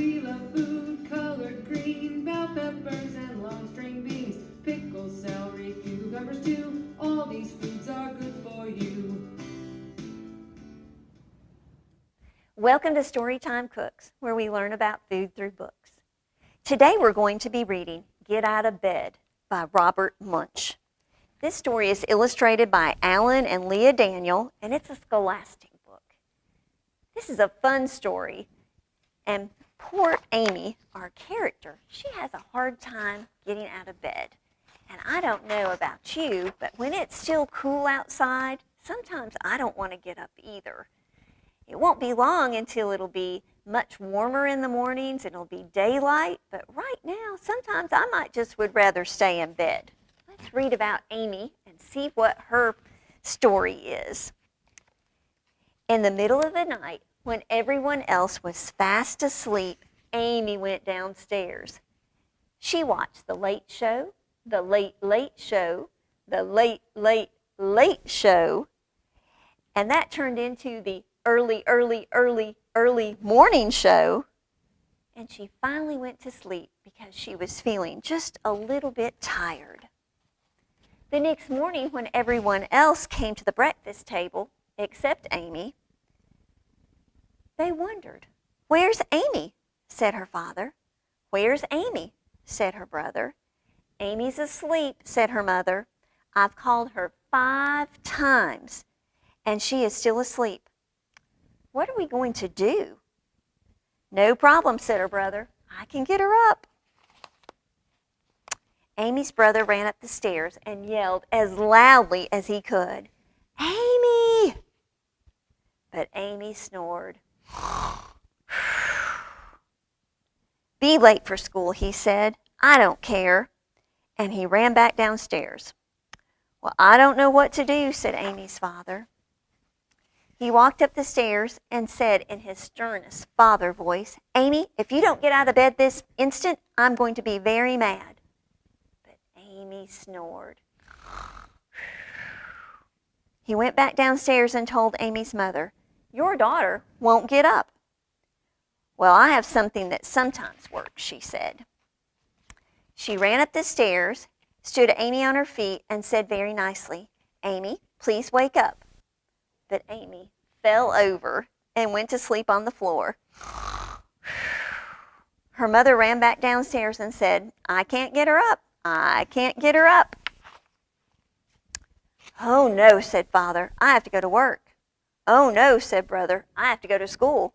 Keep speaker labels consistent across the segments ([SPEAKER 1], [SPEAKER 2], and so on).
[SPEAKER 1] we love food, colored green, bell peppers and long string beans, pickles, celery, cucumbers too. All these foods are good for you.
[SPEAKER 2] Welcome to Storytime Cooks, where we learn about food through books. Today we're going to be reading Get Out of Bed by Robert Munsch. This story is illustrated by Alan and Leah Daniel, and it's a scholastic book. This is a fun story, and poor Amy, our character, she has a hard time getting out of bed. And I don't know about you, but when it's still cool outside, sometimes I don't want to get up either. It won't be long until it'll be much warmer in the mornings and it'll be daylight, but right now, sometimes I might just would rather stay in bed. Let's read about Amy and see what her story is. In the middle of the night, when everyone else was fast asleep, Amy went downstairs. She watched the late show, the late, late show, the late, late, late show, and that turned into the early, early, early, early morning show, and she finally went to sleep because she was feeling just a little bit tired. The next morning, when everyone else came to the breakfast table, except Amy, they wondered, "Where's Amy?" said her father. "Where's Amy?" said her brother. "Amy's asleep," said her mother. "I've called her 5 times, and she is still asleep. What are we going to do?" "No problem," said her brother. "I can get her up." Amy's brother ran up the stairs and yelled as loudly as he could, "Amy!" But Amy snored. "Be late for school," he said. "I don't care." And he ran back downstairs. "Well, I don't know what to do," said Amy's father. He walked up the stairs and said in his sternest father voice, "Amy, if you don't get out of bed this instant, I'm going to be very mad." But Amy snored. He went back downstairs and told Amy's mother, "Your daughter won't get up." "Well, I have something that sometimes works," she said. She ran up the stairs, stood Amy on her feet, and said very nicely, "Amy, please wake up." But Amy fell over and went to sleep on the floor. Her mother ran back downstairs and said, "I can't get her up. I can't get her up." "Oh, no," said father. "I have to go to work." "Oh, no," said brother. "I have to go to school."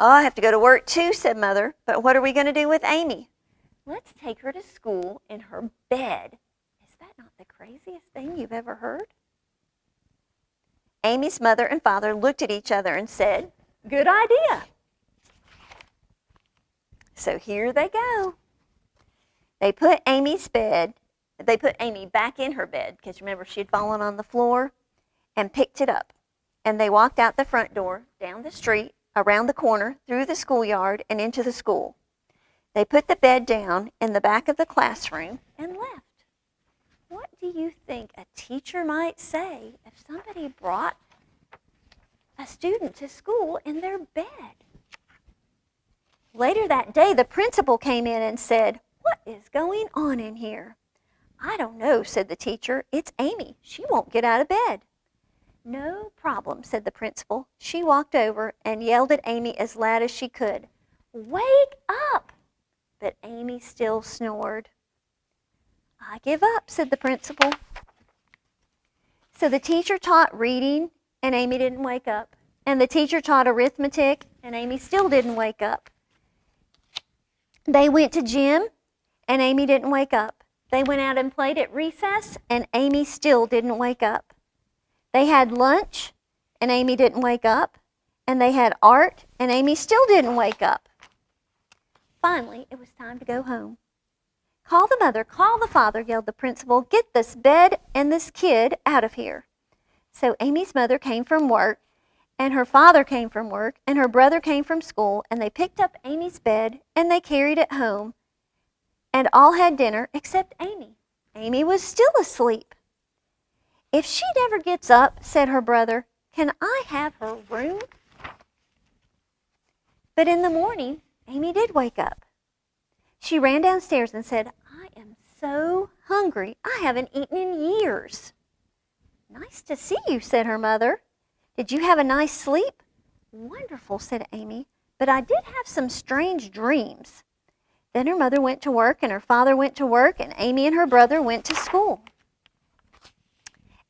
[SPEAKER 2] "Oh, I have to go to work too," said mother. "But what are we going to do with Amy?" "Let's take her to school in her bed." Is that not the craziest thing you've ever heard? Amy's mother and father looked at each other and said, "Good idea." So here they go. They put Amy back in her bed, because remember she had fallen on the floor, and picked it up. And they walked out the front door, down the street, around the corner, through the schoolyard, and into the school. They put the bed down in the back of the classroom and left. What do you think a teacher might say if somebody brought a student to school in their bed? Later that day, the principal came in and said, "What is going on in here?" "I don't know," said the teacher. "It's Amy. She won't get out of bed." "No problem," said the principal. She walked over and yelled at Amy as loud as she could, "Wake up!" But Amy still snored. "I give up," said the principal. So the teacher taught reading, and Amy didn't wake up. And the teacher taught arithmetic, and Amy still didn't wake up. They went to gym, and Amy didn't wake up. They went out and played at recess, and Amy still didn't wake up. They had lunch, and Amy didn't wake up. And they had art, and Amy still didn't wake up. Finally, it was time to go home. "Call the mother, call the father," yelled the principal. "Get this bed and this kid out of here." So Amy's mother came from work, and her father came from work, and her brother came from school, and they picked up Amy's bed, and they carried it home, and all had dinner except Amy. Amy was still asleep. "If she never gets up," said her brother, "can I have her room?" But in the morning, Amy did wake up. She ran downstairs and said, I am so hungry. I haven't eaten in years. Nice to see you, said her mother. Did you have a nice sleep? Wonderful, said Amy, but I did have some strange dreams. Then her mother went to work and her father went to work and Amy and her brother went to school.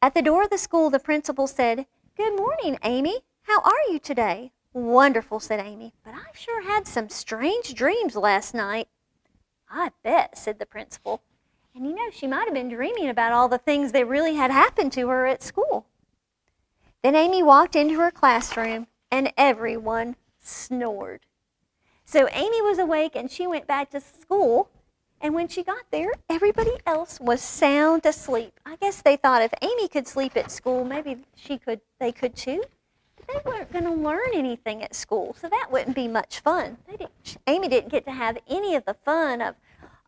[SPEAKER 2] At the door of the school, the principal said, Good morning, Amy. How are you today? Wonderful, said Amy, but I sure had some strange dreams last night. I bet, said the principal. And you know, she might have been dreaming about all the things that really had happened to her at school. Then Amy walked into her classroom and everyone snored. So Amy was awake and she went back to school. And when she got there, everybody else was sound asleep. I guess they thought if Amy could sleep at school, maybe they could too. But they weren't going to learn anything at school, so that wouldn't be much fun. Amy didn't get to have any of the fun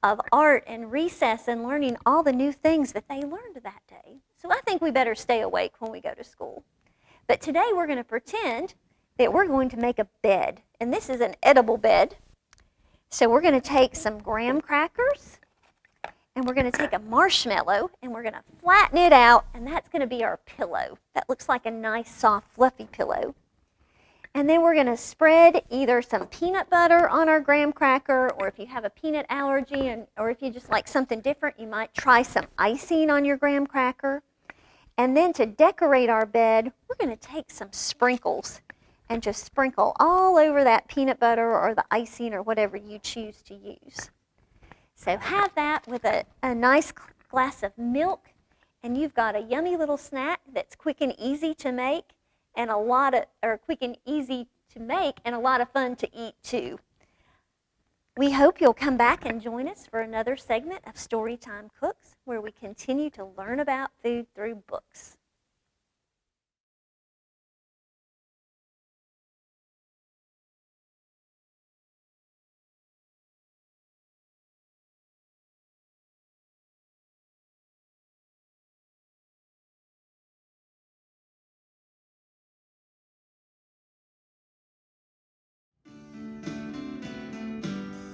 [SPEAKER 2] of art and recess and learning all the new things that they learned that day. So I think we better stay awake when we go to school. But today we're going to pretend that we're going to make a bed. And this is an edible bed. So we're going to take some graham crackers and we're going to take a marshmallow and we're going to flatten it out, and that's going to be our pillow. That looks like a nice, soft, fluffy pillow. And then we're going to spread either some peanut butter on our graham cracker, or if you have a peanut allergy or if you just like something different, you might try some icing on your graham cracker. And then to decorate our bed, we're going to take some sprinkles and just sprinkle all over that peanut butter or the icing or whatever you choose to use. So have that with a nice glass of milk, and you've got a yummy little snack that's quick and easy to make, and a lot of fun to eat too. We hope you'll come back and join us for another segment of Storytime Cooks, where we continue to learn about food through books.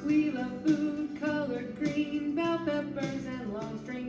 [SPEAKER 1] We love food colored green, bell peppers and long string